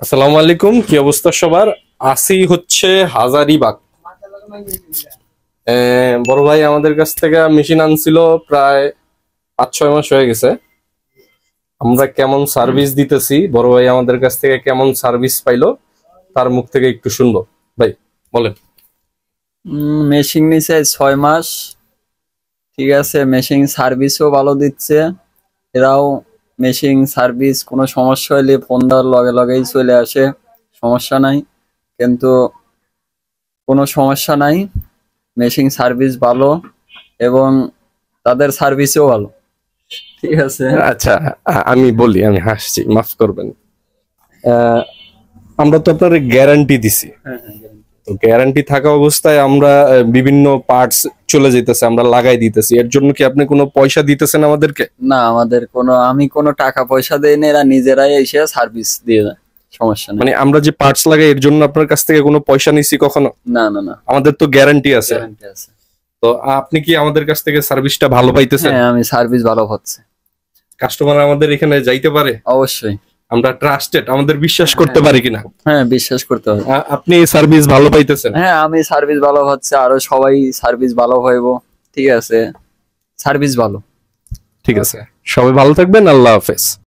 আসসালামু আলাইকুম, কি অবস্থা সবার? আসি হচ্ছে হাজারিবাগ। বড় ভাই আমাদের কাছ থেকে মেশিন আনছিল প্রায় 5-6 মাস হয়ে গেছে। আমরা কেমন সার্ভিস দিতেছি, বড় ভাই আমাদের কাছ থেকে কেমন সার্ভিস পাইলো তার মুখ থেকে একটু শুনবো। ভাই বলেন। মেশিন নিছে 6 মাস। ঠিক আছে, মেশিন সার্ভিসও ভালো দিচ্ছে। এরাও মেশিন সার্ভিস কোনো সমস্যা হলে ফোন দেওয়ার লগে লগেই চলে আসে, সমস্যা নাই। কিন্তু কোনো সমস্যা নাই, মেশিন সার্ভিস ভালো এবং তাদের সার্ভিসও ভালো। ঠিক আছে। আচ্ছা, আমি বলি, আমি হাসছি, মাফ করবেন। আমরা তো আপনার গ্যারান্টি দিছি, তো গ্যারান্টি থাকা অবস্থায় আমরা বিভিন্ন পার্টস চলে যেতেছে, আমরা লাগাই দিতেছি। এর জন্য কি আপনি কোনো পয়সা দিতেছেন আমাদেরকে? না, আমি কোনো টাকা পয়সা দেই না, এরা নিজেরাই এসে সার্ভিস দিয়ে দেয়, সমস্যা নেই। মানে আমরা যে পার্টস লাগাই এর জন্য আপনার কাছ থেকে কোনো পয়সা নিছি কখনো? না না না, আমাদের তো গ্যারান্টি আছে। গ্যারান্টি আছে। তো আপনি কি আমাদের কাছ থেকে সার্ভিসটা ভালো পাইতেছেন? হ্যাঁ, আমি সার্ভিস ভালো হচ্ছে। কাস্টমার আমাদের এখানে যাইতে পারে? অবশ্যই। আমরা ট্রাস্টেড, আমাদের বিশ্বাস করতে পারি কিনা? হ্যাঁ, বিশ্বাস করতে হবে। আপনি সার্ভিস ভালো পাইতেছেন? হ্যাঁ, আমি সার্ভিস ভালো হচ্ছে, আরো সবাই সার্ভিস ভালো হইব। ঠিক আছে, সার্ভিস ভালো। ঠিক আছে, সবাই ভালো থাকবেন, আল্লাহ হাফেজ।